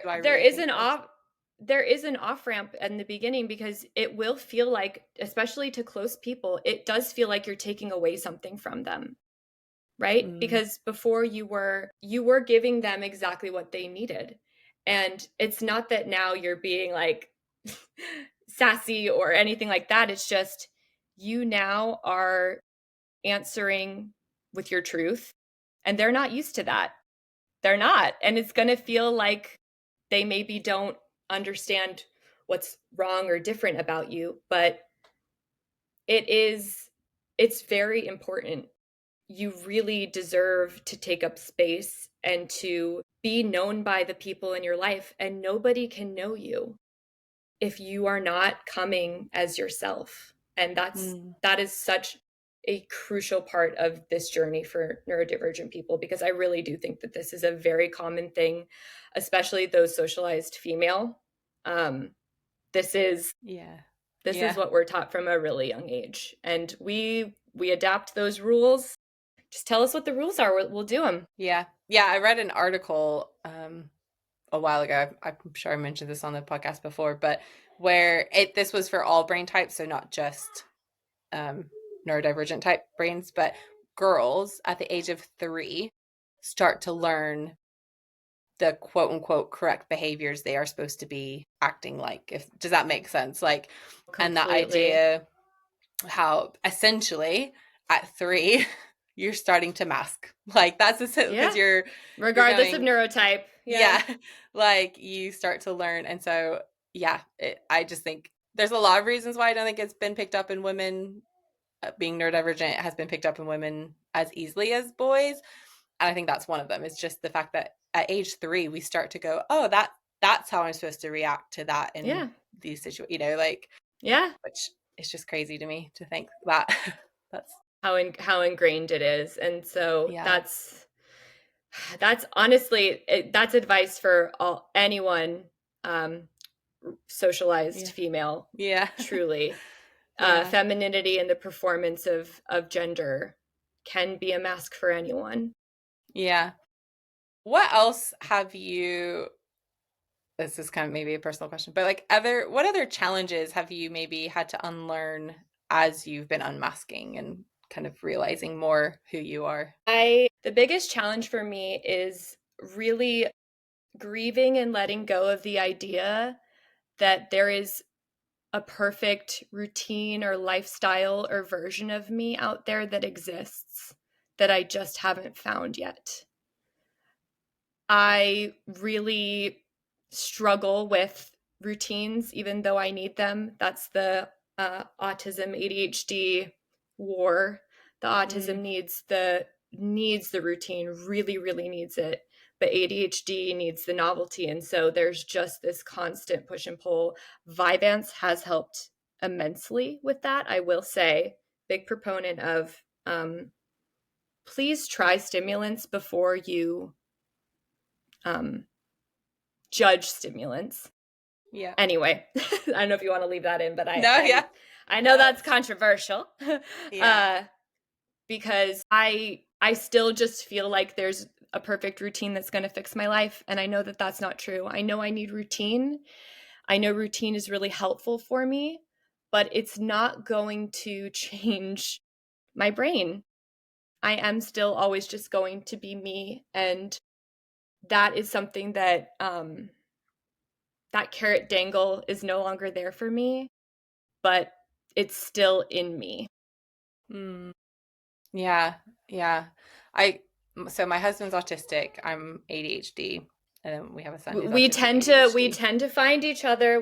Do I there really is think an this? off there is an off ramp in the beginning because it will feel like, especially to close people, it does feel like you're taking away something from them, right? Mm, Because before you were giving them exactly what they needed. And it's not that now you're being like sassy or anything like that. It's just you now are answering with your truth, and they're not used to that. They're not. And it's going to feel like they maybe don't understand what's wrong or different about you, but it is it's very important. You really deserve to take up space and to be known by the people in your life, and nobody can know you if you are not coming as yourself. And mm, that is such a crucial part of this journey for neurodivergent people, because I really do think that this is a very common thing, especially those socialized female. Um, this is yeah. this is Yeah. what we're taught from a really young age, and we adapt those rules. Just tell us what the rules are. We'll do them. Yeah. Yeah. I read an article a while ago. I'm sure I mentioned this on the podcast before, but where this was for all brain types, so not just um, neurodivergent type brains, but girls at the age of 3 start to learn the quote unquote correct behaviors they are supposed to be acting like. If does that make sense? Like, and the Completely. idea how essentially at 3 you're starting to mask. Like that's because Yeah. you're Regardless of going, neurotype. Yeah. yeah, like you start to learn. And so, yeah, I just think there's a lot of reasons why I don't think it's been picked up in women. Being neurodivergent has been picked up in women as easily as boys. And I think that's one of them. It's just the fact that at age 3, we start to go, oh, that's how I'm supposed to react to that in Yeah. these situations, like, Yeah. which is just crazy to me to think that that's, How ingrained it is. And so yeah, that's honestly that's advice for all anyone, um socialized yeah, female, yeah, truly. yeah, Femininity and the performance of gender can be a mask for anyone. yeah. What else have you, this is kind of maybe a personal question, but like what other challenges have you maybe had to unlearn as you've been unmasking and kind of realizing more who you are? I The biggest challenge for me is really grieving and letting go of the idea that there is a perfect routine or lifestyle or version of me out there that exists that I just haven't found yet. I really struggle with routines, even though I need them. That's the autism ADHD war. The autism Mm, needs the routine, really, really needs it. But ADHD needs the novelty. And so there's just this constant push and pull. Vyvanse has helped immensely with that, I will say. Big proponent of please try stimulants before you um, judge stimulants. yeah. Anyway, I don't know if you want to leave that in, but No, yeah. I know No, that's that's, controversial. yeah. uh, because I still just feel like there's a perfect routine that's going to fix my life, and I know that that's not true. I know I need routine. I know routine is really helpful for me, but it's not going to change my brain. I am still always just going to be me, and that is something that that carrot dangle is no longer there for me, but it's still in me. Mm, yeah. Yeah. I, so my husband's autistic. I'm ADHD. And then we have a son who's We autistic tend to we ADHD. tend to find each other